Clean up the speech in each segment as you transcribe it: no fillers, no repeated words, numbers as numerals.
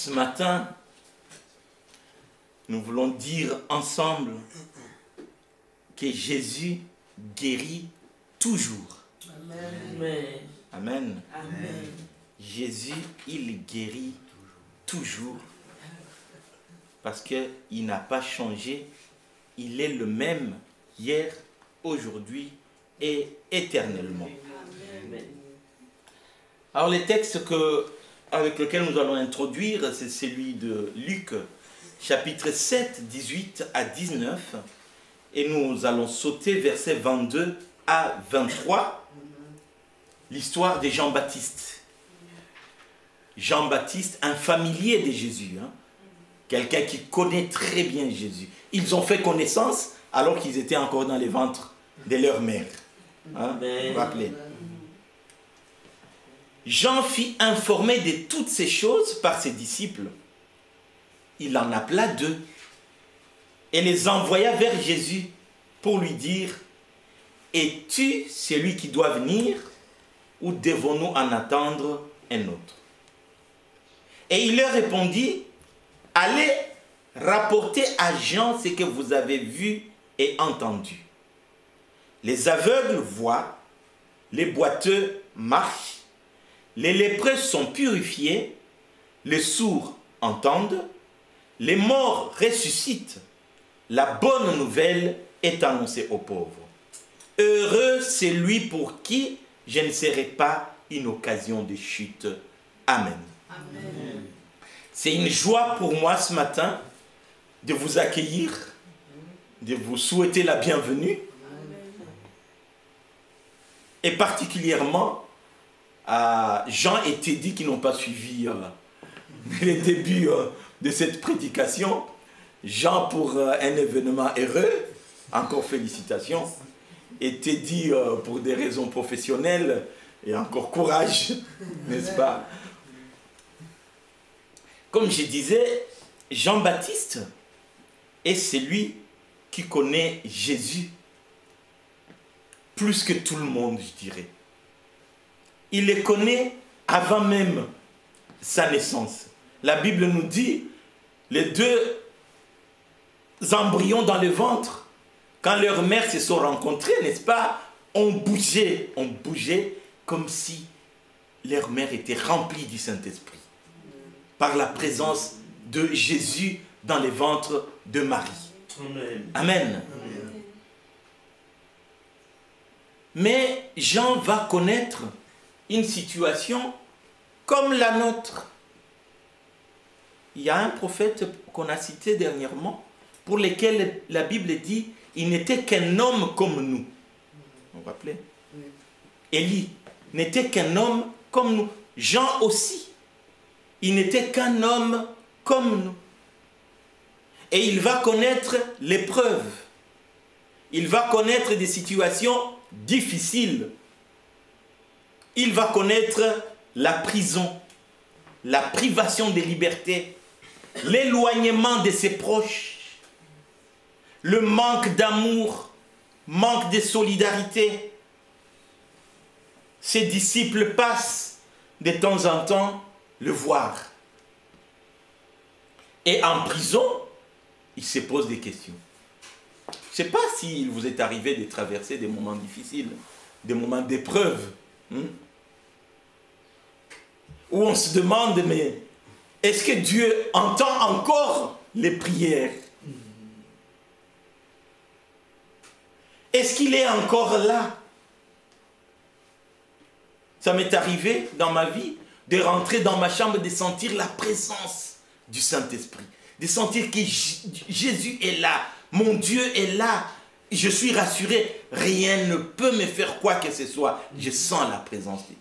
Ce matin, nous voulons dire ensemble que Jésus guérit toujours. Amen. Amen. Amen. Jésus, il guérit toujours. Parce qu'il n'a pas changé. Il est le même hier, aujourd'hui et éternellement. Amen. Alors les textes avec lesquels nous allons introduire, c'est celui de Luc, chapitre 7, 18 à 19. Et nous allons sauter versets 22 à 23. L'histoire de Jean-Baptiste. Jean-Baptiste, un familier de Jésus. Quelqu'un qui connaît très bien Jésus. Ils ont fait connaissance alors qu'ils étaient encore dans les ventres de leur mère. Vous vous rappelez? Jean fit informer de toutes ces choses par ses disciples. Il en appela 2 et les envoya vers Jésus pour lui dire: es-tu celui qui doit venir ou devons-nous en attendre un autre? Et il leur répondit: allez rapporter à Jean ce que vous avez vu et entendu. Les aveugles voient, les boiteux marchent, les lépreux sont purifiés, les sourds entendent, les morts ressuscitent. La bonne nouvelle est annoncée aux pauvres. Heureux c'est lui pour qui je ne serai pas une occasion de chute. Amen. Amen. C'est une joie pour moi ce matin de vous accueillir, de vous souhaiter la bienvenue. Et particulièrement à Jean et Teddy qui n'ont pas suivi les débuts de cette prédication. Jean pour un événement heureux, encore félicitations. Et Teddy pour des raisons professionnelles, et encore courage, n'est-ce pas? Comme je disais, Jean-Baptiste est celui qui connaît Jésus plus que tout le monde, je dirais. Il le connaît avant même sa naissance. La Bible nous dit, les 2 embryons dans le ventre, quand leurs mères se sont rencontrées, n'est-ce pas, ont bougé comme si leur mère était remplie du Saint-Esprit, par la présence de Jésus dans les ventres de Marie. Amen. Amen. Mais Jean va connaître une situation comme la nôtre. Il y a un prophète qu'on a cité dernièrement, pour lequel la Bible dit il n'était qu'un homme comme nous. Vous vous rappelez? Élie n'était qu'un homme comme nous. Jean aussi. Il n'était qu'un homme comme nous. Et il va connaître l'épreuve. Il va connaître des situations difficiles. Il va connaître la prison, la privation de liberté, l'éloignement de ses proches, le manque d'amour, manque de solidarité. Ses disciples passent de temps en temps le voir. Et en prison, il se pose des questions. Je ne sais pas s'il vous est arrivé de traverser des moments difficiles, des moments d'épreuve, où on se demande, mais est-ce que Dieu entend encore les prières? Est-ce qu'il est encore là? Ça m'est arrivé dans ma vie de rentrer dans ma chambre, de sentir la présence du Saint-Esprit, de sentir que Jésus est là, mon Dieu est là. Je suis rassuré, rien ne peut me faire quoi que ce soit. Je sens la présence de Dieu.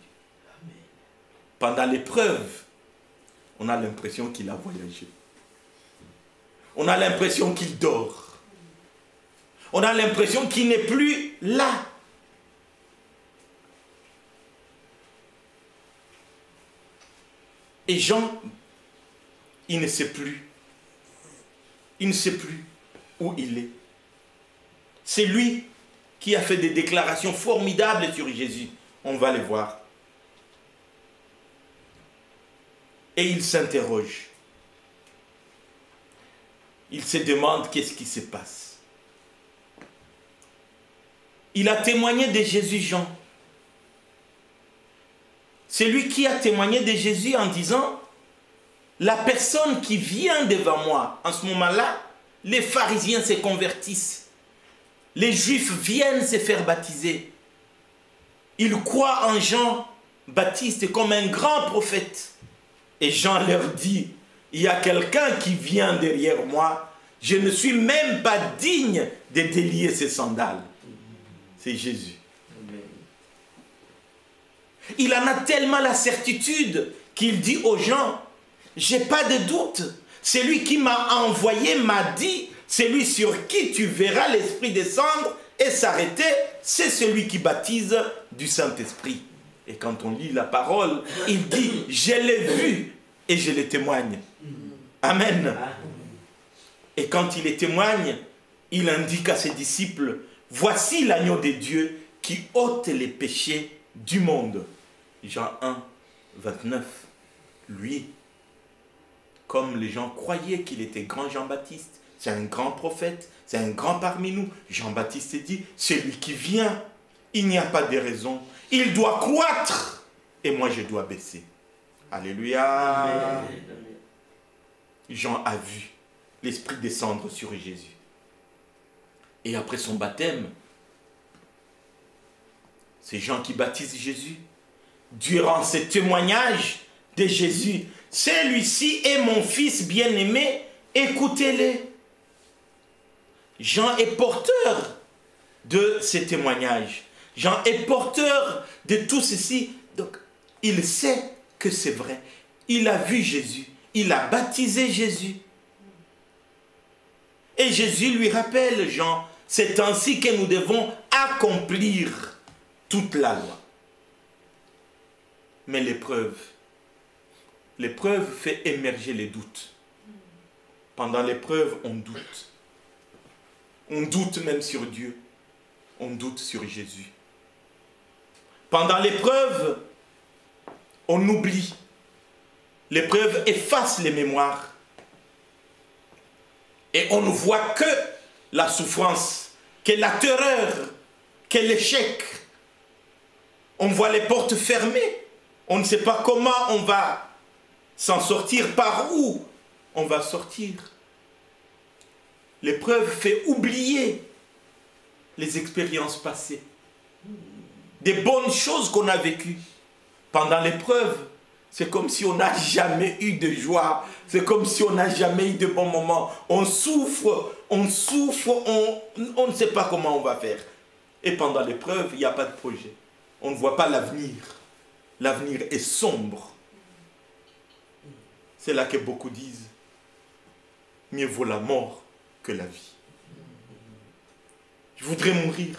Pendant l'épreuve, on a l'impression qu'il a voyagé. On a l'impression qu'il dort. On a l'impression qu'il n'est plus là. Et Jean, il ne sait plus. Il ne sait plus où il est. C'est lui qui a fait des déclarations formidables sur Jésus. On va les voir. Et il s'interroge. il se demande qu'est-ce qui se passe. Il a témoigné de Jésus, Jean. C'est lui qui a témoigné de Jésus en disant, la personne qui vient devant moi, en ce moment-là, les pharisiens se convertissent. Les juifs viennent se faire baptiser. Ils croient en Jean-Baptiste comme un grand prophète. Et Jean leur dit, il y a quelqu'un qui vient derrière moi, je ne suis même pas digne de délier ses sandales. C'est Jésus. Il en a tellement la certitude qu'il dit aux gens, j'ai pas de doute, celui qui m'a envoyé m'a dit, celui sur qui tu verras l'Esprit descendre et s'arrêter, c'est celui qui baptise du Saint-Esprit. Et quand on lit la parole, il dit, je l'ai vu et je le témoigne. Amen. Et quand il les témoigne, il indique à ses disciples, voici l'agneau de Dieu qui ôte les péchés du monde. Jean 1, 29. Lui, comme les gens croyaient qu'il était grand Jean-Baptiste, c'est un grand prophète, c'est un grand parmi nous. Jean-Baptiste dit, c'est lui qui vient. Il n'y a pas de raison. Il doit croître et moi je dois baisser. Alléluia. Amen. Jean a vu l'Esprit descendre sur Jésus. Et après son baptême, c'est Jean qui baptise Jésus. Durant ce témoignage de Jésus, celui-ci est mon fils bien-aimé, écoutez-le. Jean est porteur de ces témoignages. Jean est porteur de tout ceci. Donc, il sait que c'est vrai. Il a vu Jésus. Il a baptisé Jésus. Et Jésus lui rappelle, Jean, c'est ainsi que nous devons accomplir toute la loi. Mais l'épreuve fait émerger les doutes. Pendant l'épreuve, on doute. On doute même sur Dieu. On doute sur Jésus. Pendant l'épreuve, on oublie. L'épreuve efface les mémoires. Et on ne voit que la souffrance, que la terreur, que l'échec. On voit les portes fermées. On ne sait pas comment on va s'en sortir, par où on va sortir. L'épreuve fait oublier les expériences passées. Des bonnes choses qu'on a vécues. Pendant l'épreuve, c'est comme si on n'a jamais eu de joie. C'est comme si on n'a jamais eu de bons moments. On souffre, on ne sait pas comment on va faire. Et pendant l'épreuve, il n'y a pas de projet. On ne voit pas l'avenir. L'avenir est sombre. C'est là que beaucoup disent, mieux vaut la mort que la vie. Je voudrais mourir.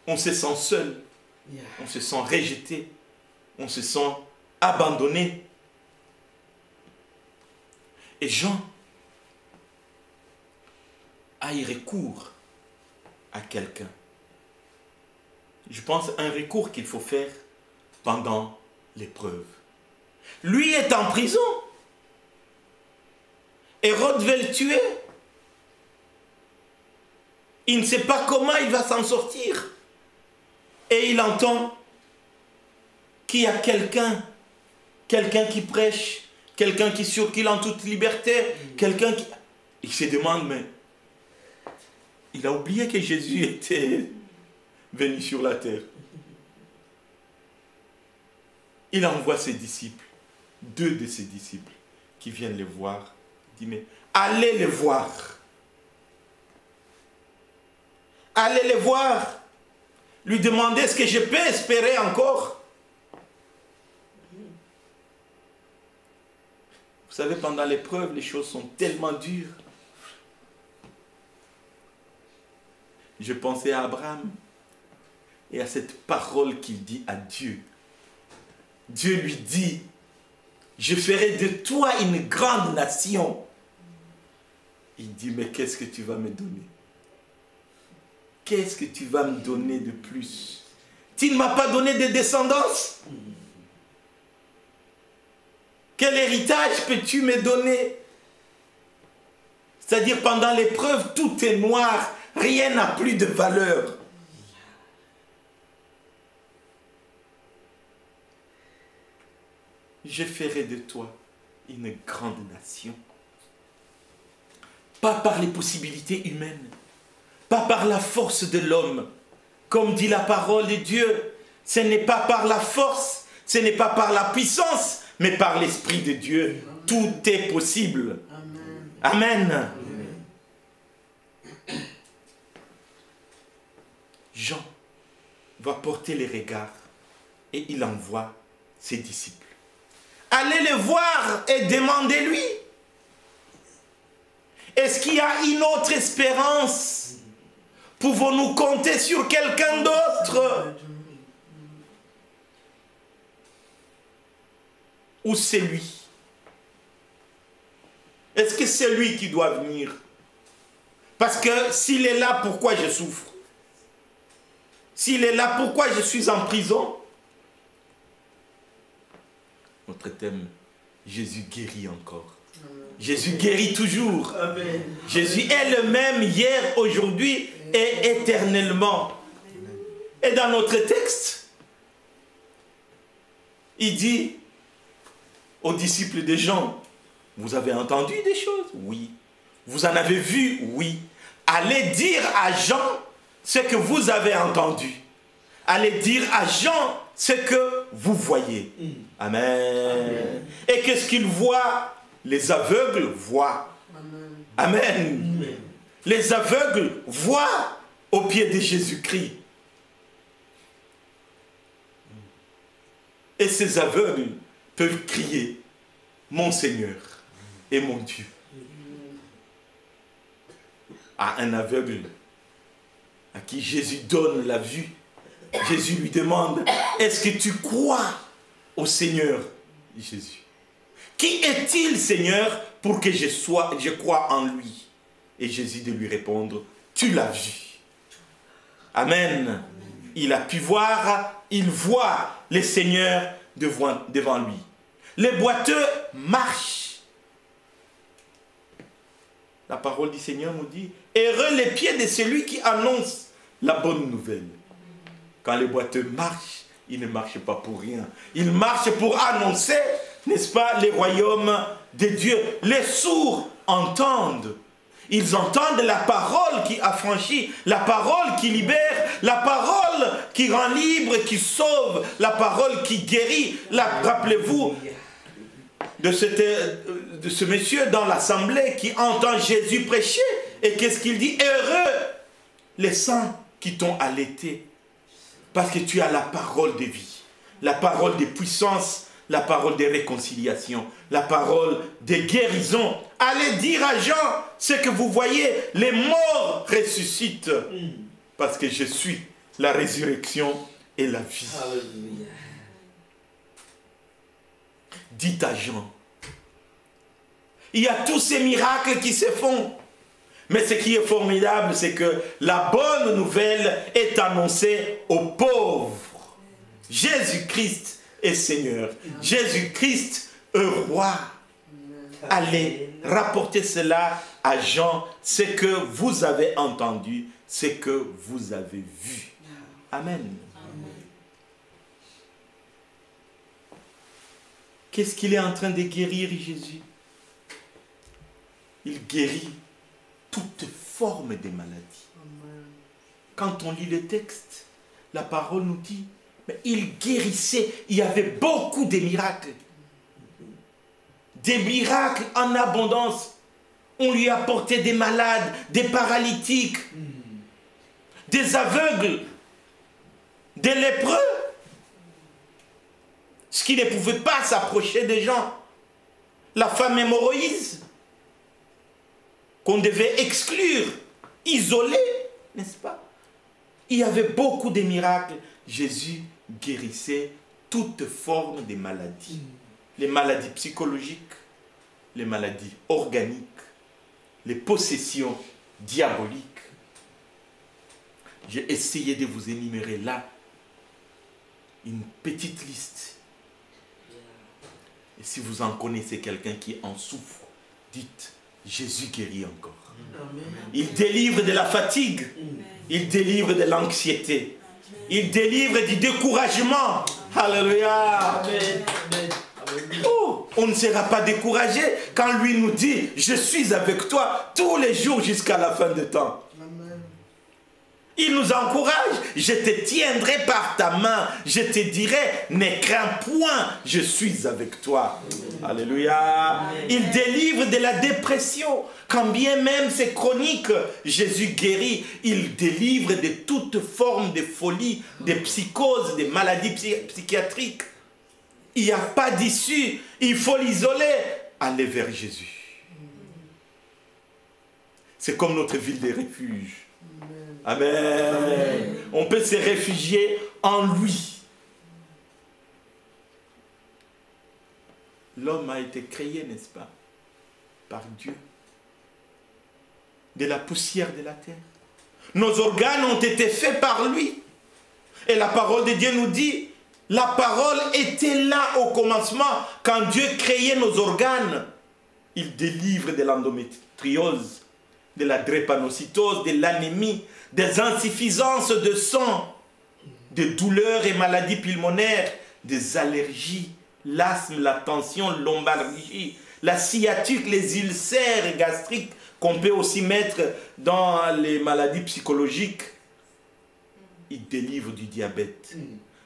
On se sent seul. On se sent rejeté. On se sent abandonné. Et Jean a eu recours à quelqu'un. Je pense un recours qu'il faut faire pendant l'épreuve. Lui est en prison. Hérode veut le tuer. Il ne sait pas comment il va s'en sortir. Et il entend qu'il y a quelqu'un qui prêche, quelqu'un qui circule en toute liberté, quelqu'un qui... Il se demande, mais il a oublié que Jésus était venu sur la terre. Il envoie ses disciples, 2 de ses disciples, qui viennent le voir. Il dit, mais allez les voir. Allez les voir. Lui demander, est-ce que je peux espérer encore? Vous savez, pendant l'épreuve, les choses sont tellement dures. Je pensais à Abraham et à cette parole qu'il dit à Dieu. Dieu lui dit, je ferai de toi une grande nation. Il dit, mais qu'est-ce que tu vas me donner? Qu'est-ce que tu vas me donner de plus? Tu ne m'as pas donné de descendance? Quel héritage peux-tu me donner? C'est-à-dire pendant l'épreuve, tout est noir, rien n'a plus de valeur. Je ferai de toi une grande nation. Pas par les possibilités humaines, pas par la force de l'homme. Comme dit la parole de Dieu, ce n'est pas par la force, ce n'est pas par la puissance, mais par l'Esprit de Dieu. Tout est possible. Amen. Amen. Jean va porter les regards et il envoie ses disciples. Allez le voir et demandez-lui. Est-ce qu'il y a une autre espérance? Pouvons-nous compter sur quelqu'un d'autre? Ou c'est lui? Est-ce que c'est lui qui doit venir? Parce que s'il est là, pourquoi je souffre? S'il est là, pourquoi je suis en prison? Notre thème, Jésus guérit encore. Jésus guérit toujours. Amen. Jésus est le même hier, aujourd'hui et éternellement. Et dans notre texte, il dit aux disciples de Jean, vous avez entendu des choses? Oui. Vous en avez vu? Oui. Allez dire à Jean ce que vous avez entendu. Allez dire à Jean ce que vous voyez. Amen. Amen. Et qu'est-ce qu'il voit? Les aveugles voient. Amen. Amen. Les aveugles voient au pied de Jésus-Christ. Et ces aveugles peuvent crier, mon Seigneur et mon Dieu. À un aveugle à qui Jésus donne la vue, Jésus lui demande, est-ce que tu crois au Seigneur? Jésus. Qui est-il, Seigneur, pour que je croie en lui? Et Jésus de lui répondre, tu l'as vu. Amen. Il a pu voir, il voit les seigneurs devant lui. Les boiteux marchent. La parole du Seigneur nous dit, heureux les pieds de celui qui annonce la bonne nouvelle. Quand les boiteux marchent, ils ne marchent pas pour rien. Ils marchent pour annoncer, n'est-ce pas, les royaumes de Dieu. Les sourds entendent. Ils entendent la parole qui affranchit, la parole qui libère, la parole qui rend libre, qui sauve, la parole qui guérit. Rappelez-vous de ce monsieur dans l'assemblée qui entend Jésus prêcher. Et qu'est-ce qu'il dit? Heureux les saints qui t'ont allaité. Parce que tu as la parole de vie, la parole de puissance, la parole de réconciliation, la parole de guérison. Allez dire à Jean ce que vous voyez, les morts ressuscitent. Parce que je suis la résurrection et la vie. Alléluia. Dites à Jean, il y a tous ces miracles qui se font. Mais ce qui est formidable, c'est que la bonne nouvelle est annoncée aux pauvres. Jésus-Christ est Seigneur. Jésus-Christ est roi. Allez rapporter cela à Jean, ce que vous avez entendu, ce que vous avez vu. Amen. Qu'est-ce qu'il est en train de guérir, Jésus? Il guérit toute forme de maladie. Quand on lit le texte, la parole nous dit, mais il guérissait, il y avait beaucoup de miracles. Des miracles en abondance. On lui apportait des malades, des paralytiques, des aveugles, des lépreux. Ce qui ne pouvait pas s'approcher des gens. La femme hémorroïde, qu'on devait exclure, isoler, n'est-ce pas? Il y avait beaucoup de miracles. Jésus guérissait toute forme de maladies. Les maladies psychologiques, les maladies organiques, les possessions diaboliques. J'ai essayé de vous énumérer là une petite liste. Et si vous en connaissez quelqu'un qui en souffre, dites, Jésus guérit encore. Amen. Il délivre de la fatigue. Il délivre de l'anxiété. Il délivre du découragement. Alléluia. Amen. Amen. Oh, on ne sera pas découragé quand lui nous dit « Je suis avec toi tous les jours jusqu'à la fin du temps ». Il nous encourage. « Je te tiendrai par ta main. Je te dirai, ne crains point, je suis avec toi. » Alléluia. Il délivre de la dépression. Quand bien même c'est chronique, Jésus guérit. Il délivre de toute forme de folie, de psychose, de maladies psychiatriques. Il n'y a pas d'issue. Il faut l'isoler. Allez vers Jésus. C'est comme notre ville de refuge. Amen. On peut se réfugier en lui. L'homme a été créé, n'est-ce pas, par Dieu. De la poussière de la terre. Nos organes ont été faits par lui. Et la parole de Dieu nous dit, la parole était là au commencement, quand Dieu créait nos organes. Il délivre de l'endométriose, de la drépanocytose, de l'anémie, des insuffisances de sang, des douleurs et maladies pulmonaires, des allergies, l'asthme, la tension, lombalgie, la sciatique, les ulcères gastriques qu'on peut aussi mettre dans les maladies psychologiques. Il délivre du diabète,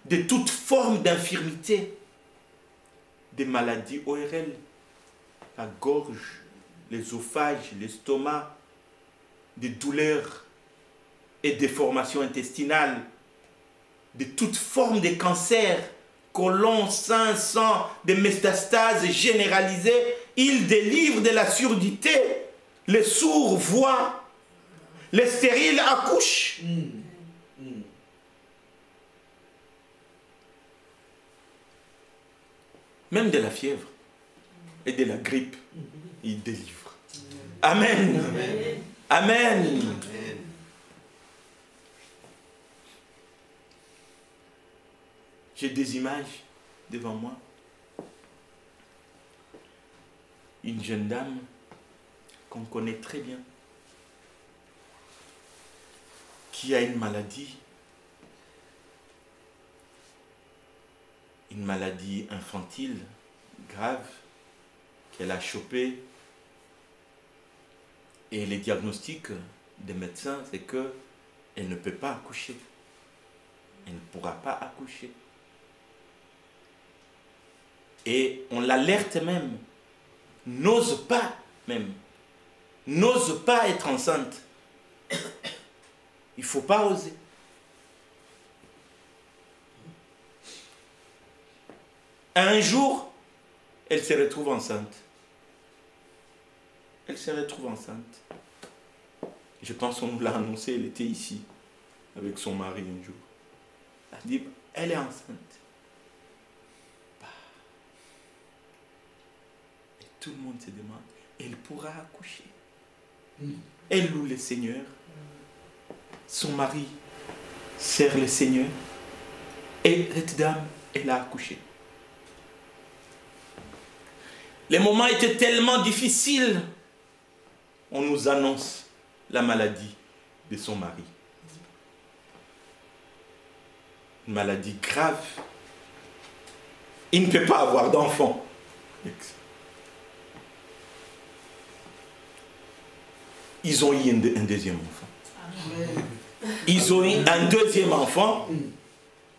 de toute forme d'infirmité, des maladies ORL, la gorge, l'œsophage, l'estomac, des douleurs et déformations intestinales, de toute forme de cancer, côlon, sein, sang, des métastases généralisées. Il délivre de la surdité. Les sourds voient, les stériles accouchent. Même de la fièvre et de la grippe, il délivre. Amen. Amen. Amen. J'ai des images devant moi. Une jeune dame qu'on connaît très bien, qui a une maladie infantile grave qu'elle a chopée, et les diagnostics des médecins, c'est qu'elle ne peut pas accoucher. Elle ne pourra pas accoucher. Et on l'alerte même, n'ose pas être enceinte. Il ne faut pas oser. Un jour, elle se retrouve enceinte. Elle se retrouve enceinte. Je pense qu'on nous l'a annoncé, elle était ici, avec son mari un jour. Elle dit, elle est enceinte. Et tout le monde se demande, elle pourra accoucher. Elle loue le Seigneur. Son mari sert le Seigneur. Et cette dame, elle a accouché. Les moments étaient tellement difficiles. On nous annonce la maladie de son mari. Une maladie grave. Il ne peut pas avoir d'enfant. Ils ont eu un deuxième enfant. Ils ont eu un deuxième enfant.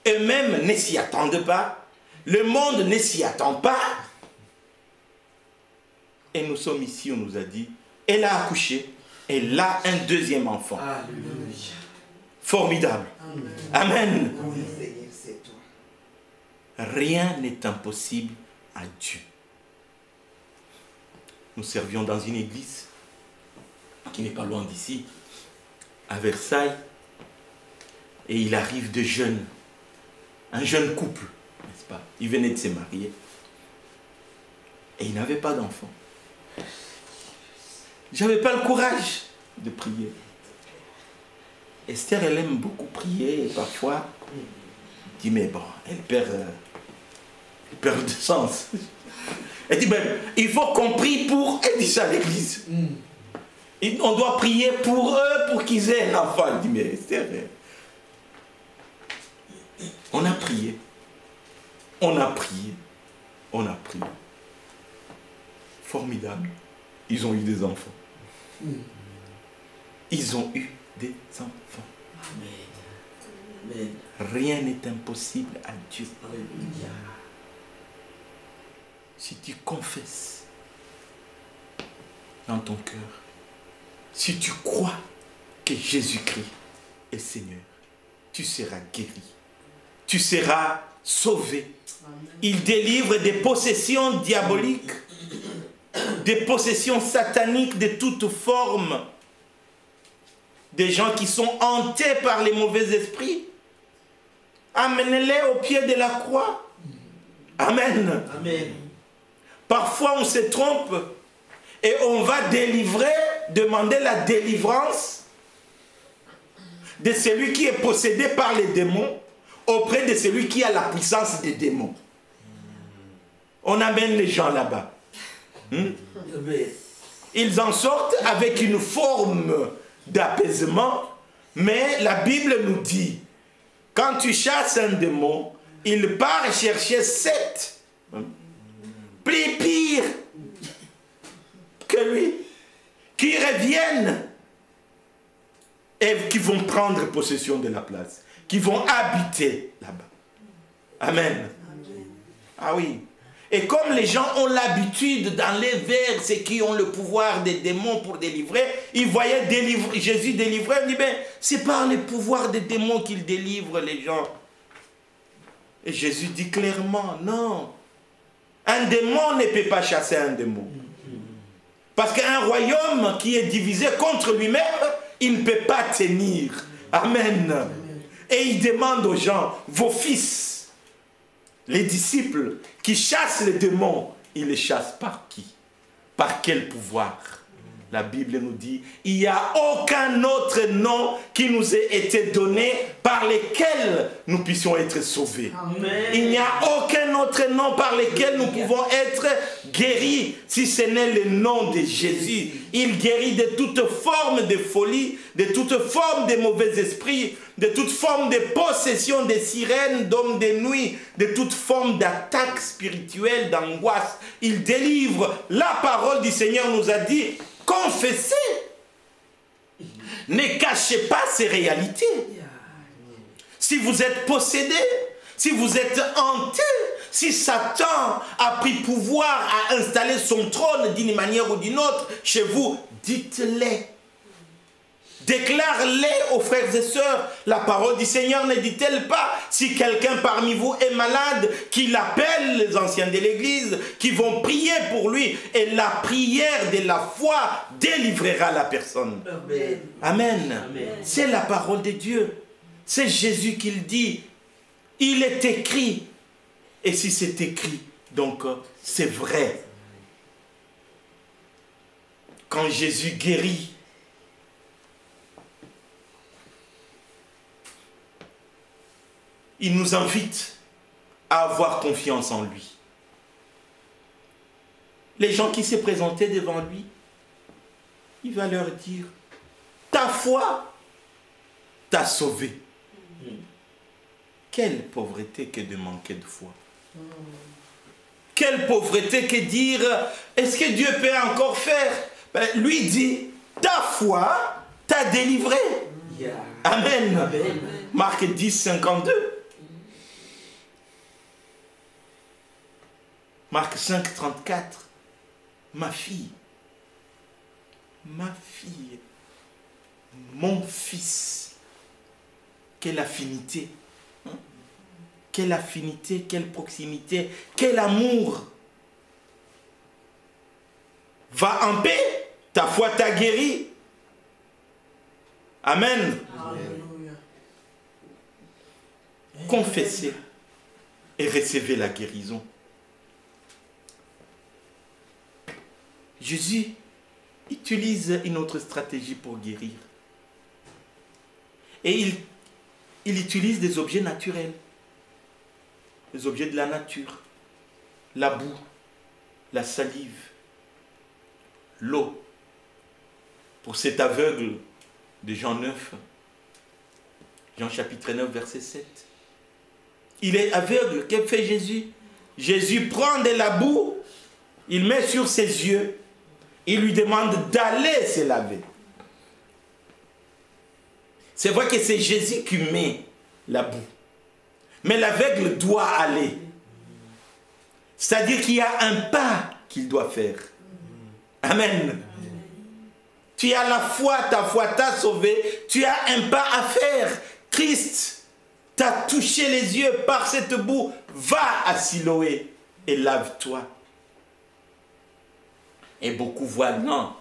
Eux-mêmes ne s'y attendent pas. Le monde ne s'y attend pas. Et nous sommes ici, on nous a dit, elle a accouché, elle a un deuxième enfant. Alléluia. Formidable. Amen. Oui, Seigneur, c'est toi. Rien n'est impossible à Dieu. Nous servions dans une église qui n'est pas loin d'ici, à Versailles, et il arrive de jeunes, un jeune couple, n'est-ce pas? Ils venaient de se marier, et ils n'avaient pas d'enfant. J'avais pas le courage de prier. Esther, elle aime beaucoup prier, et parfois, elle dit, mais bon, elle perd de sens. Elle dit, ben, il faut qu'on prie pour... Elle dit ça à l'église. On doit prier pour eux, pour qu'ils aient un enfant. Elle dit, mais c'est vrai. On a prié. On a prié. On a prié. Formidable. Ils ont eu des enfants. Ils ont eu des enfants. Amen. Rien n'est impossible à Dieu. Alléluia. Si tu confesses dans ton cœur, si tu crois que Jésus-Christ est Seigneur, tu seras guéri. Tu seras sauvé. Il délivre des possessions diaboliques, des possessions sataniques de toutes formes, des gens qui sont hantés par les mauvais esprits. Amenez-les au pied de la croix. Amen. Amen. Parfois on se trompe et on va délivrer, demander la délivrance de celui qui est possédé par les démons auprès de celui qui a la puissance des démons. On amène les gens là-bas. Ils en sortent avec une forme d'apaisement, mais la Bible nous dit, quand tu chasses un démon, il part chercher 7 plus pires que lui, qui reviennent et qui vont prendre possession de la place, qui vont habiter là-bas. Amen. Ah oui. Et comme les gens ont l'habitude d'aller vers ceux qui ont le pouvoir des démons pour délivrer, ils voyaient Jésus délivrer, ils disent, ben, c'est par le pouvoir des démons qu'il délivre les gens. Et Jésus dit clairement, non. Un démon ne peut pas chasser un démon. Parce qu'un royaume qui est divisé contre lui-même, il ne peut pas tenir. Amen. Et il demande aux gens, vos fils, les disciples qui chassent les démons, ils les chassent par qui? Par quel pouvoir? La Bible nous dit, il n'y a aucun autre nom qui nous ait été donné par lequel nous puissions être sauvés. Amen. Il n'y a aucun autre nom par lequel nous pouvons être guéris si ce n'est le nom de Jésus. Il guérit de toute forme de folie, de toute forme de mauvais esprits, de toute forme de possession des sirènes, d'hommes de nuit, de toute forme d'attaque spirituelle, d'angoisse. Il délivre. La parole du Seigneur nous a dit, confessez. Ne cachez pas ces réalités. Si vous êtes possédé, si vous êtes hanté, si Satan a pris pouvoir à installer son trône d'une manière ou d'une autre chez vous, dites-les. Déclare-les aux frères et sœurs. La parole du Seigneur ne dit-elle pas, si quelqu'un parmi vous est malade, qu'il appelle les anciens de l'église, qui vont prier pour lui, et la prière de la foi délivrera la personne. Amen. Amen. Amen. C'est la parole de Dieu. C'est Jésus qui le dit. Il est écrit. Et si c'est écrit, donc c'est vrai. Quand Jésus guérit, il nous invite à avoir confiance en lui. Les gens qui se présentaient devant lui, il va leur dire, ta foi t'a sauvé. Quelle pauvreté que de manquer de foi. Quelle pauvreté que dire, est-ce que Dieu peut encore faire? Ben, lui dit, ta foi t'a délivré. Yeah. Amen. Amen. Marc 10, 52. Marc 5, 34. Ma fille, mon fils, quelle affinité, hein? Quelle affinité, quelle proximité, quel amour. Va en paix, ta foi t'a guéri. Amen. Alléluia. Confessez et recevez la guérison. Jésus utilise une autre stratégie pour guérir. Et il utilise des objets naturels. Les objets de la nature. La boue, la salive, l'eau, pour cet aveugle de Jean 9, Jean chapitre 9, verset 7. Il est aveugle, que fait Jésus? Jésus prend de la boue, il met sur ses yeux, il lui demande d'aller se laver. C'est vrai que c'est Jésus qui met la boue. Mais l'aveugle doit aller. C'est-à-dire qu'il y a un pas qu'il doit faire. Amen. Tu as la foi, ta foi t'a sauvé. Tu as un pas à faire. Christ t'a touché les yeux par cette boue. Va à Siloé et lave-toi. Et beaucoup voient, non,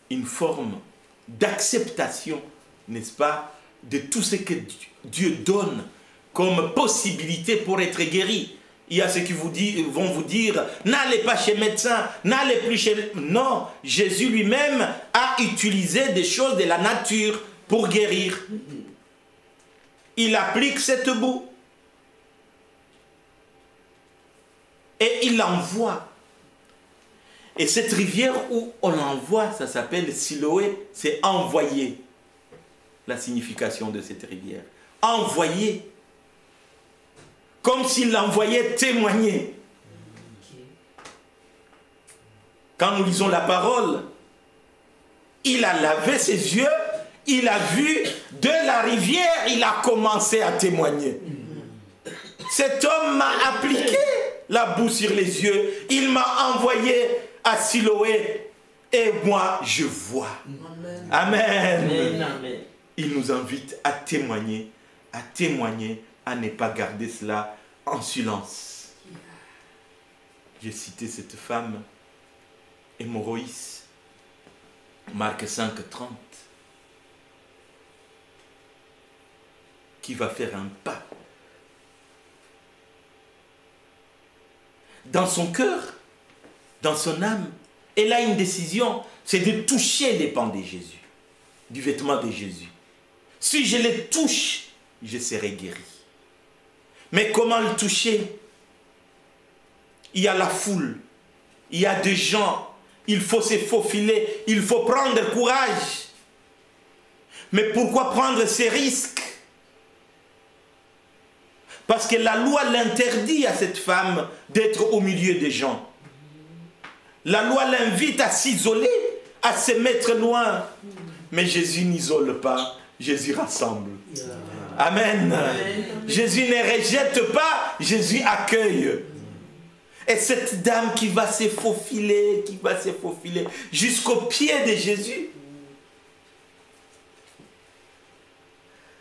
une forme d'acceptation, n'est-ce pas, de tout ce que Dieu donne comme possibilité pour être guéri. Il y a ceux qui vont vous dire, n'allez pas chez médecin, n'allez plus chez... Non, Jésus lui-même a utilisé des choses de la nature pour guérir. Il applique cette boue. Et il l'envoie. Et cette rivière où on l'envoie, ça s'appelle Siloé, c'est envoyer. La signification de cette rivière. Envoyer. Comme s'il l'envoyait témoigner. Quand nous lisons la parole, il a lavé ses yeux, il a vu de la rivière, il a commencé à témoigner. Cet homme m'a appliqué la boue sur les yeux, il m'a envoyé à Siloé et moi je vois. Amen. Amen. Amen. Il nous invite à témoigner, à ne pas garder cela en silence. J'ai cité cette femme, hémorroïs, Marc 5, 30, qui va faire un pas. Dans son cœur, dans son âme, elle a une décision, c'est de toucher les pans de Jésus, du vêtement de Jésus. Si je les touche, je serai guéri. Mais comment le toucher? Il y a la foule, il y a des gens, il faut se faufiler, il faut prendre courage. Mais pourquoi prendre ces risques? Parce que la loi l'interdit à cette femme d'être au milieu des gens. La loi l'invite à s'isoler, à se mettre loin. Mais Jésus n'isole pas, Jésus rassemble. Amen. Jésus ne rejette pas, Jésus accueille. Et cette dame qui va se faufiler, jusqu'au pied de Jésus,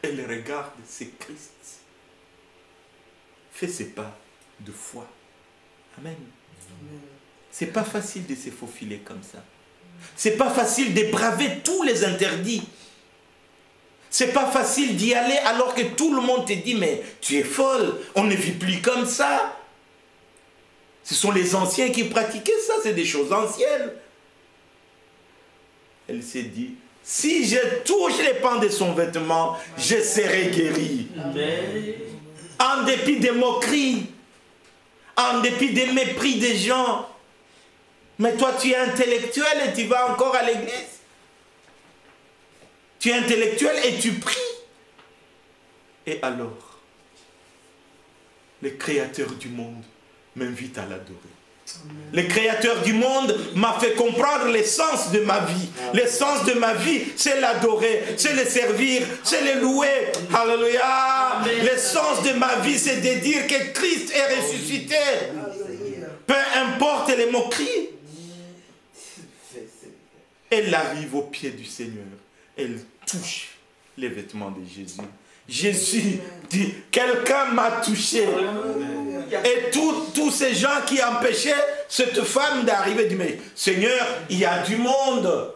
elle regarde, c'est Christ. Fait ses pas de foi. Amen. C'est pas facile de se faufiler comme ça. C'est pas facile de braver tous les interdits. C'est pas facile d'y aller alors que tout le monde te dit mais tu es folle, on ne vit plus comme ça. Ce sont les anciens qui pratiquaient ça, c'est des choses anciennes. Elle s'est dit, si je touche les pans de son vêtement, je serai guérie. Amen. En dépit des moqueries, en dépit des mépris des gens. Mais toi, tu es intellectuel et tu vas encore à l'église. Tu es intellectuel et tu pries. Et alors, le Créateur du monde m'invite à l'adorer. Le Créateur du monde m'a fait comprendre l'essence de ma vie. L'essence de ma vie, c'est l'adorer, c'est le servir, c'est le louer. Alléluia. L'essence de ma vie, c'est de dire que Christ est ressuscité. Peu importe les moqueries. Elle arrive au pied du Seigneur. Elle touche les vêtements de Jésus. Jésus dit, quelqu'un m'a touché. Et tous ces gens qui empêchaient cette femme d'arriver, disent, mais Seigneur, il y a du monde.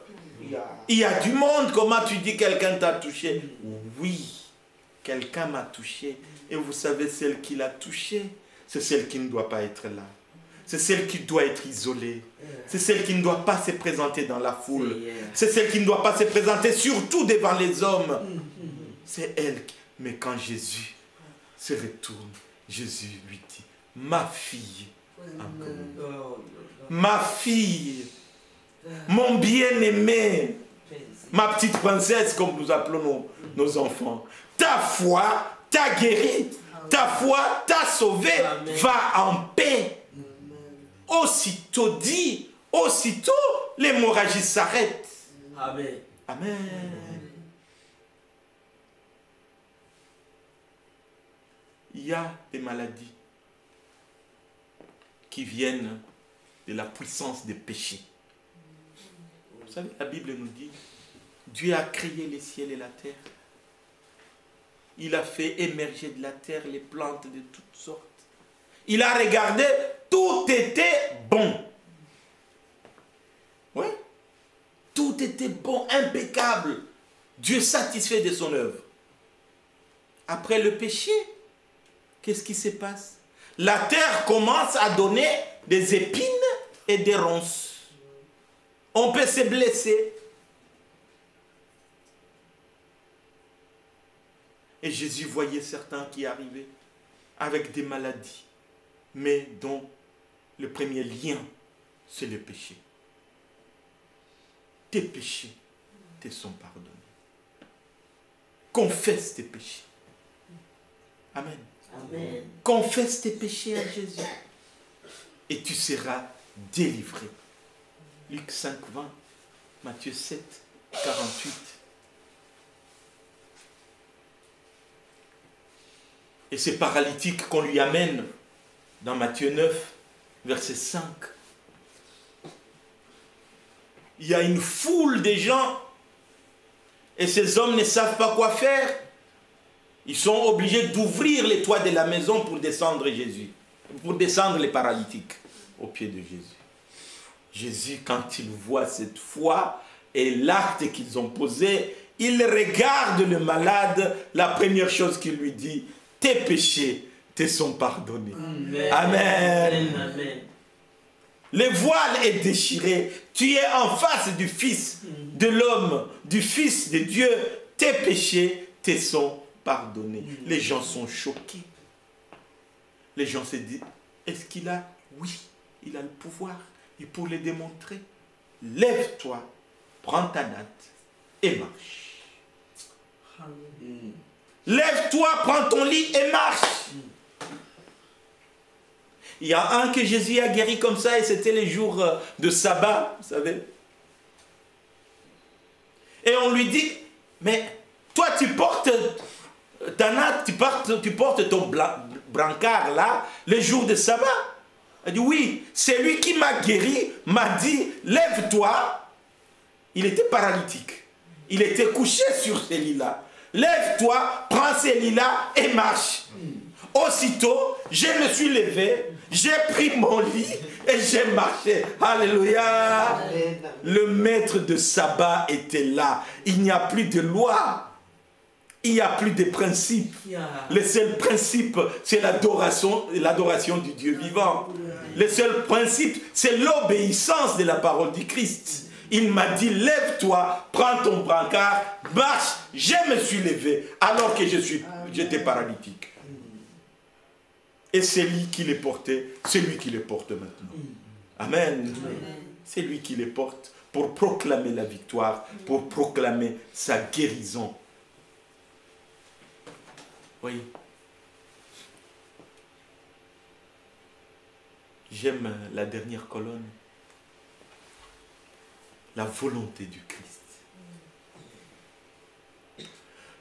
Il y a du monde. Comment tu dis quelqu'un t'a touché? Oui, quelqu'un m'a touché. Et vous savez, celle qui l'a touché, c'est celle qui ne doit pas être là. C'est celle qui doit être isolée. C'est celle qui ne doit pas se présenter dans la foule. C'est celle qui ne doit pas se présenter surtout devant les hommes. C'est elle. Mais quand Jésus se retourne, Jésus lui dit, ma fille. Oh, Ma fille, mon bien-aimé, ma petite princesse, comme nous appelons nos enfants. Ta foi t'a guéri, ta foi t'a sauvé. Amen. Va en paix. Aussitôt dit, aussitôt, l'hémorragie s'arrête. Amen. Amen. Il y a des maladies qui viennent de la puissance des péchés. Vous savez, la Bible nous dit, Dieu a créé les ciels et la terre. Il a fait émerger de la terre les plantes de toutes sortes. Il a regardé, tout était bon. Oui. Tout était bon, impeccable. Dieu satisfait de son œuvre. Après le péché, qu'est-ce qui se passe? La terre commence à donner des épines et des ronces. On peut se blesser. Et Jésus voyait certains qui arrivaient avec des maladies, mais dont le premier lien, c'est le péché. Tes péchés te sont pardonnés. Confesse tes péchés. Amen. Amen. Confesse tes péchés à Jésus et tu seras délivré. Luc 5, 20, Matthieu 7, 48. Et ces paralytiques qu'on lui amène dans Matthieu 9, verset 5. Il y a une foule de gens et ces hommes ne savent pas quoi faire. Ils sont obligés d'ouvrir les toits de la maison pour descendre Jésus, pour descendre les paralytiques au pied de Jésus. Jésus, quand il voit cette foi et l'acte qu'ils ont posé, il regarde le malade. La première chose qu'il lui dit, tes péchés te sont pardonnés. Amen. Amen. Amen. Le voile est déchiré. Tu es en face du Fils de l'homme, du Fils de Dieu. Tes péchés te sont pardonnés. Les gens sont choqués. Les gens se disent, est-ce qu'il a? Oui, il a le pouvoir. Et pour le démontrer, lève-toi, prends ta natte et marche. Lève-toi, prends ton lit et marche. Il y a un que Jésus a guéri comme ça et c'était les jours de sabbat, vous savez. Et on lui dit, mais toi tu portes ta natte, tu portes ton brancard là, les jours de sabbat. Elle dit, oui, c'est lui qui m'a guéri, m'a dit, lève-toi. Il était paralytique. Il était couché sur ce lit-là. Lève-toi, prends ce lit-là et marche. Aussitôt, je me suis levé, j'ai pris mon lit et j'ai marché. Alléluia. Amen. Le maître de sabbat était là. Il n'y a plus de loi. Il n'y a plus de principe. Le seul principe, c'est l'adoration du Dieu vivant. Le seul principe, c'est l'obéissance de la parole du Christ. Il m'a dit, lève-toi, prends ton brancard, marche. Je me suis levé alors que j'étais paralytique. Et c'est lui qui les portait, c'est lui qui les porte maintenant. Amen. C'est lui qui les porte pour proclamer la victoire, pour proclamer sa guérison. Oui. J'aime la dernière colonne. La volonté du Christ.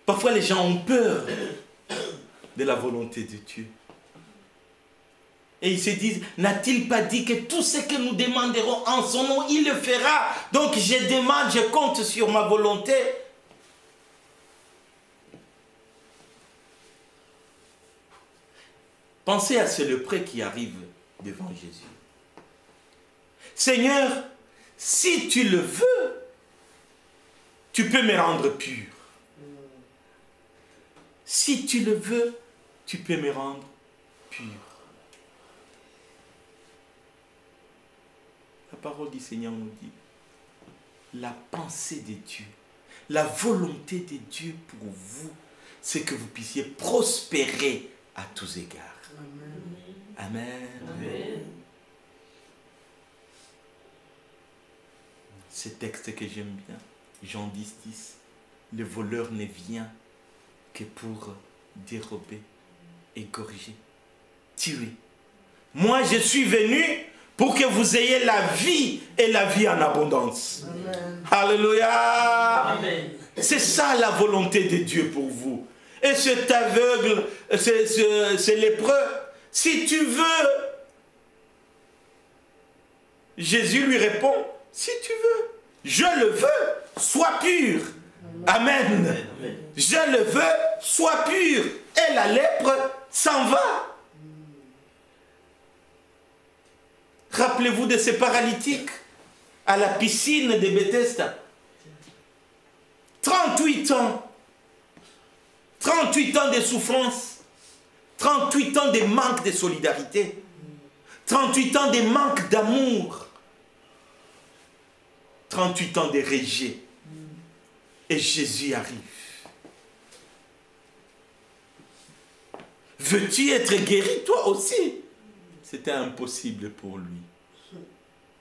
Parfois les gens ont peur de la volonté de Dieu. Et ils se disent, n'a-t-il pas dit que tout ce que nous demanderons en son nom, il le fera. Donc je demande, je compte sur ma volonté. Pensez à ce lépreux qui arrive devant Jésus. Seigneur, si tu le veux, tu peux me rendre pur. Si tu le veux, tu peux me rendre pur. La parole du Seigneur nous dit, la pensée de Dieu, la volonté de Dieu pour vous, c'est que vous puissiez prospérer à tous égards. Amen. Amen. Ce texte que j'aime bien, Jean 10, 10. Le voleur ne vient que pour dérober, égorger, tuer. Moi, je suis venu pour que vous ayez la vie et la vie en abondance. Amen. Alléluia. Amen. C'est ça la volonté de Dieu pour vous. Et cet aveugle, ce lépreux, si tu veux, Jésus lui répond, si tu veux, je le veux, sois pur. Amen. Amen. Je le veux, sois pur. Et la lèpre s'en va. Rappelez-vous de ces paralytiques à la piscine de Bethesda. 38 ans. 38 ans de souffrance. 38 ans de manque de solidarité. 38 ans de manque d'amour. 38 ans de rejet. Et Jésus arrive. Veux-tu être guéri toi aussi? C'était impossible pour lui.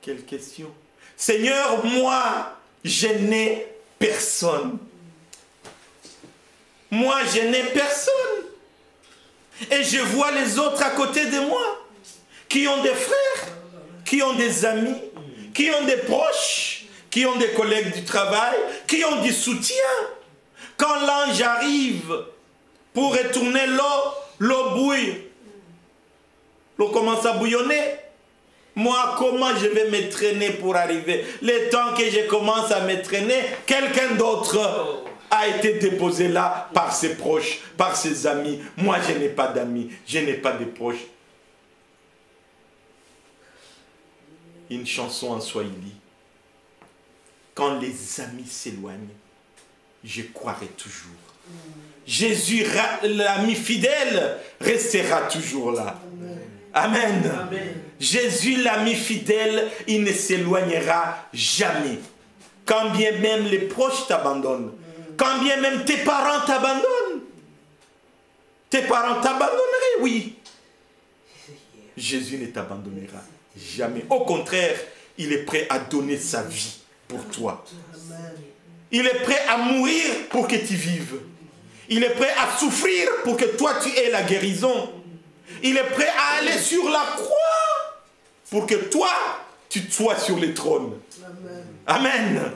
Quelle question? Seigneur, moi, je n'ai personne. Moi, je n'ai personne. Et je vois les autres à côté de moi, qui ont des frères, qui ont des amis, qui ont des proches, qui ont des collègues du travail, qui ont du soutien. Quand l'ange arrive pour retourner l'eau bouille. L'eau commence à bouillonner. Moi, comment je vais me traîner pour arriver? Le temps que je commence à me traîner, quelqu'un d'autre a été déposé là par ses proches, par ses amis. Moi, je n'ai pas d'amis, je n'ai pas de proches. Une chanson en Swahili. Quand les amis s'éloignent, je croirai toujours. Jésus, l'ami fidèle, restera toujours là. Amen. Amen. Jésus, l'ami fidèle, il ne s'éloignera jamais. Quand bien même les proches t'abandonnent, quand bien même tes parents t'abandonnent, tes parents t'abandonneraient, oui. Jésus ne t'abandonnera jamais. Au contraire, il est prêt à donner sa vie pour toi. Il est prêt à mourir pour que tu vives. Il est prêt à souffrir pour que toi tu aies la guérison. Il est prêt à aller sur la croix pour que toi tu sois sur le trône. Amen.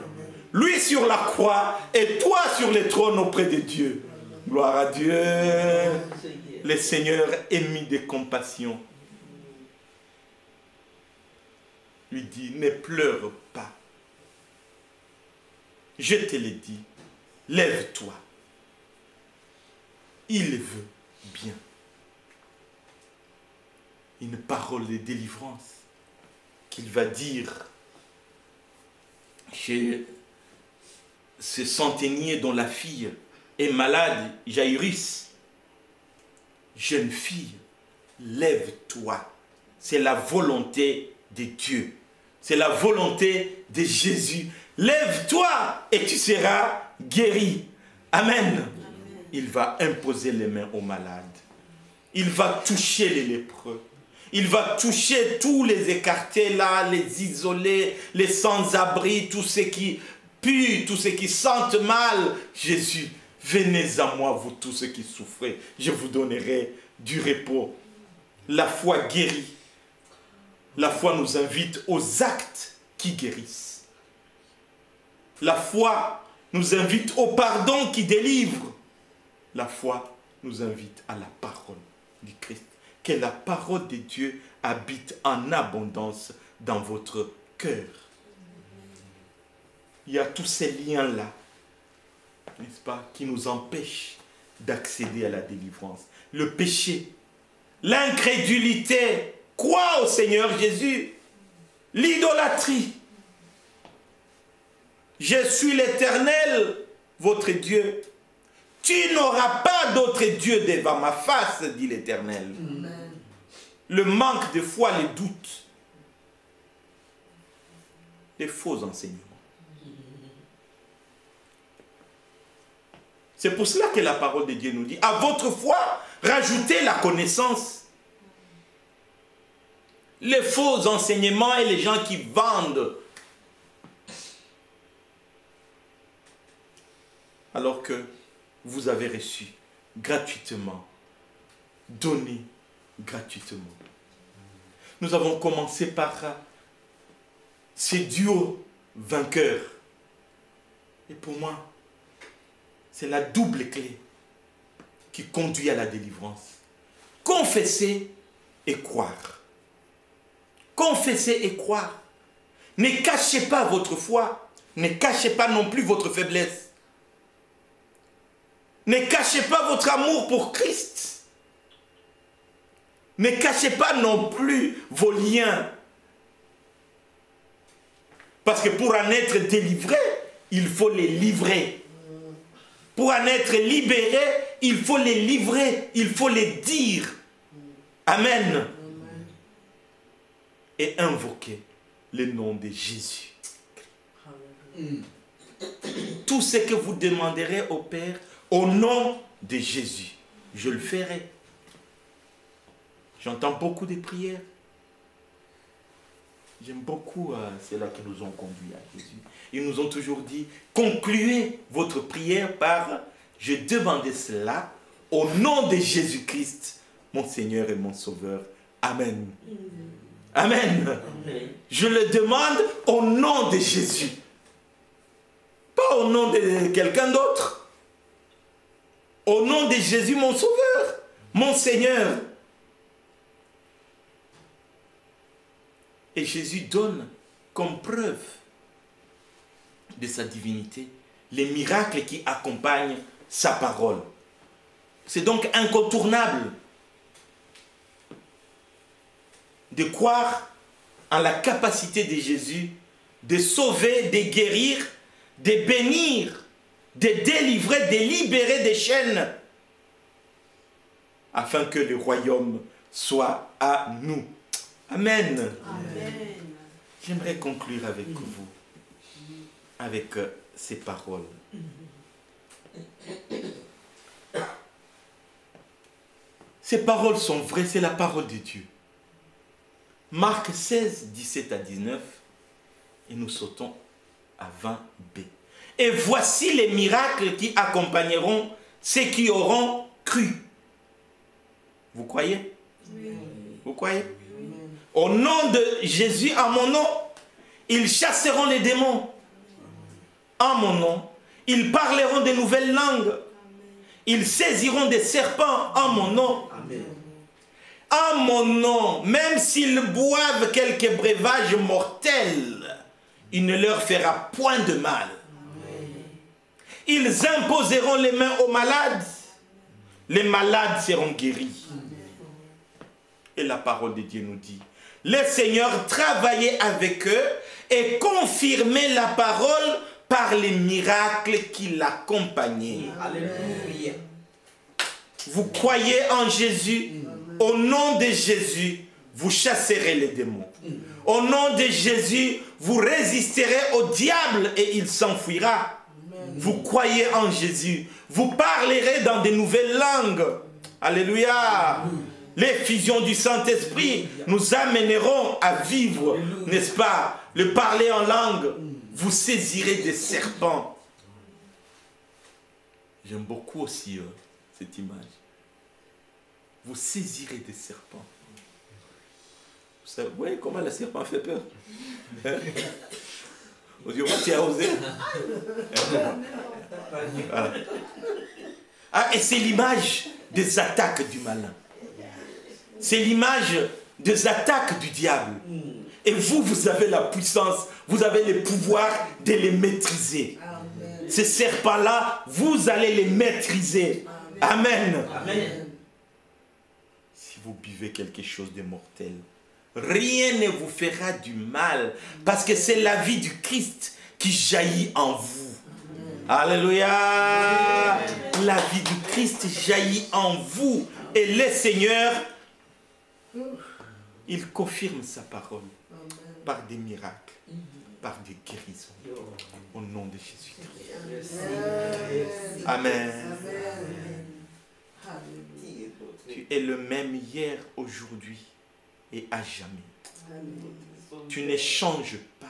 Lui sur la croix et toi sur le trône auprès de Dieu. Gloire à Dieu. Le Seigneur émis de compassion lui dit, ne pleure pas. Je te l'ai dit, lève-toi. Il veut bien. Une parole de délivrance qu'il va dire chez ce centenier dont la fille est malade, Jairus. Jeune fille, lève-toi. C'est la volonté de Dieu. C'est la volonté de Jésus. Lève-toi et tu seras guéri. Amen. Il va imposer les mains aux malades. Il va toucher les lépreux. Il va toucher tous les écartés là, les isolés, les sans-abri, tous ceux qui puent, tous ceux qui sentent mal. Jésus, venez à moi, vous tous ceux qui souffrez. Je vous donnerai du repos. La foi guérit. La foi nous invite aux actes qui guérissent. La foi nous invite au pardon qui délivre. La foi nous invite à la parole du Christ. Que la parole de Dieu habite en abondance dans votre cœur. Il y a tous ces liens-là, n'est-ce pas, qui nous empêchent d'accéder à la délivrance. Le péché, l'incrédulité, crois au Seigneur Jésus, l'idolâtrie. Je suis l'Éternel, votre Dieu. Tu n'auras pas d'autre Dieu devant ma face, dit l'Éternel. Le manque de foi, les doutes, les faux enseignements. C'est pour cela que la parole de Dieu nous dit, à votre foi, rajoutez la connaissance. les faux enseignements et les gens qui vendent. Alors que vous avez reçu gratuitement, donné gratuitement. Nous avons commencé par ces duos vainqueurs. Et pour moi, c'est la double clé qui conduit à la délivrance. Confesser et croire. Confesser et croire. Ne cachez pas votre foi. Ne cachez pas non plus votre faiblesse. Ne cachez pas votre amour pour Christ. Ne cachez pas non plus vos liens. Parce que pour en être délivré, il faut les livrer. Pour en être libéré, il faut les livrer. Il faut les dire. Amen. Et invoquer le nom de Jésus. Tout ce que vous demanderez au Père, au nom de Jésus, je le ferai. J'entends beaucoup de prières. J'aime beaucoup ceux-là qui nous ont conduits à Jésus. Ils nous ont toujours dit, concluez votre prière par, je demandais cela au nom de Jésus-Christ, mon Seigneur et mon Sauveur. Amen. Amen. Amen. Je le demande au nom de Jésus. Pas au nom de quelqu'un d'autre. Au nom de Jésus, mon Sauveur, mon Seigneur. Et Jésus donne comme preuve de sa divinité les miracles qui accompagnent sa parole. C'est donc incontournable de croire en la capacité de Jésus de sauver, de guérir, de bénir, de délivrer, de libérer des chaînes afin que le royaume soit à nous. Amen. Amen. J'aimerais conclure avec vous, avec ces paroles. Ces paroles sont vraies, c'est la parole de Dieu. Marc 16, 17 à 19, et nous sautons à 20b. Et voici les miracles qui accompagneront ceux qui auront cru. Vous croyez? Oui. Vous croyez? Oui. Au nom de Jésus, en mon nom, ils chasseront les démons. En mon nom, ils parleront de nouvelles langues. Ils saisiront des serpents en mon nom. Amen. En mon nom, même s'ils boivent quelques breuvages mortels, il ne leur fera point de mal. Amen. Ils imposeront les mains aux malades. Les malades seront guéris. Amen. Et la parole de Dieu nous dit, le Seigneur travaillait avec eux et confirmait la parole par les miracles qui l'accompagnaient. Alléluia. Vous croyez en Jésus? Au nom de Jésus, vous chasserez les démons. Au nom de Jésus, vous résisterez au diable et il s'enfuira. Vous croyez en Jésus, vous parlerez dans de nouvelles langues. Alléluia. Les fusions du Saint-Esprit nous amèneront à vivre, n'est-ce pas? Le parler en langue, vous saisirez des serpents. J'aime beaucoup aussi cette image. Vous saisirez des serpents. Vous voyez comment le serpent fait peur? Vous dites, tu as osé. Voilà. Ah, et c'est l'image des attaques du malin. C'est l'image des attaques du diable. Et vous, vous avez la puissance, vous avez le pouvoir de les maîtriser. Amen. Ces serpents-là, vous allez les maîtriser. Amen. Amen. Si vous buvez quelque chose de mortel, rien ne vous fera du mal, parce que c'est la vie du Christ qui jaillit en vous. Amen. Alléluia. Amen. La vie du Christ jaillit en vous. Et le Seigneur, il confirme sa parole par des miracles, par des guérisons, au nom de Jésus-Christ. Amen. Tu es le même hier, aujourd'hui et à jamais. Tu n'échanges pas.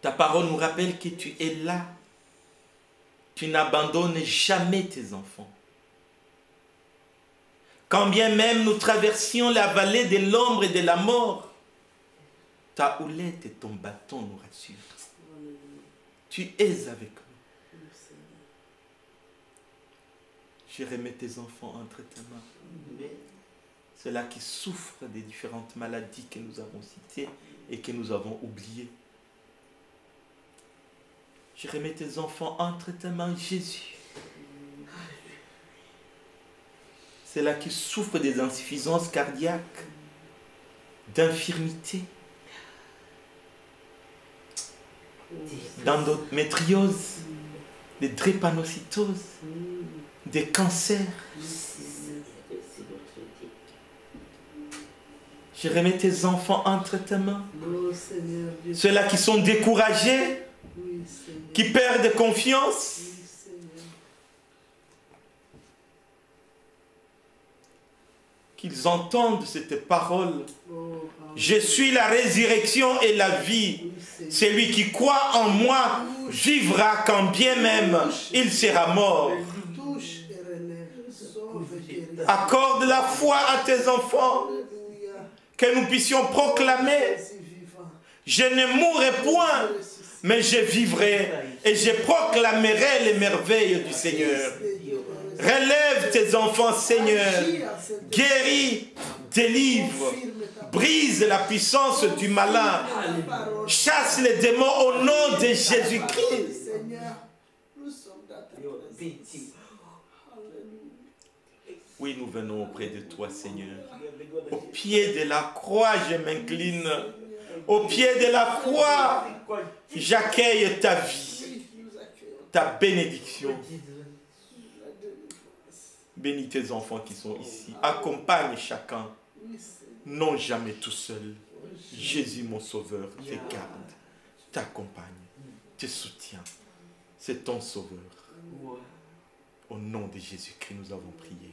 Ta parole nous rappelle que tu es là. Tu n'abandonnes jamais tes enfants. Quand bien même nous traversions la vallée de l'ombre et de la mort, ta houlette et ton bâton nous rassurent. Tu es avec nous. Je remets tes enfants entre tes mains. Ceux-là qui souffrent des différentes maladies que nous avons citées et que nous avons oubliées. Je remets tes enfants entre tes mains, Jésus. Ceux-là qui souffrent des insuffisances cardiaques, d'infirmités, d'endométriose, des drépanocytoses, des cancers. Je remets tes enfants entre tes mains. Ceux-là qui sont découragés, qui perdent confiance. Qu'ils entendent cette parole. Je suis la résurrection et la vie. Celui qui croit en moi vivra quand bien même il sera mort. Accorde la foi à tes enfants, que nous puissions proclamer: je ne mourrai point, mais je vivrai et je proclamerai les merveilles du Seigneur. Relève tes enfants, Seigneur. Guéris, délivre, brise la puissance du malin. Chasse les démons au nom de Jésus-Christ. Oui, nous venons auprès de toi, Seigneur. Au pied de la croix, je m'incline. Au pied de la croix, j'accueille ta vie, ta bénédiction. Bénis tes enfants qui sont ici. Accompagne chacun. Non jamais tout seul. Jésus, mon sauveur, te garde, t'accompagne, te soutient. C'est ton sauveur. Au nom de Jésus-Christ, nous avons prié.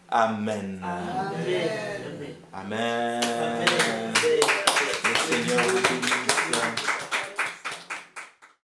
Amen. Amen. Amen. Le Seigneur vous bénisse.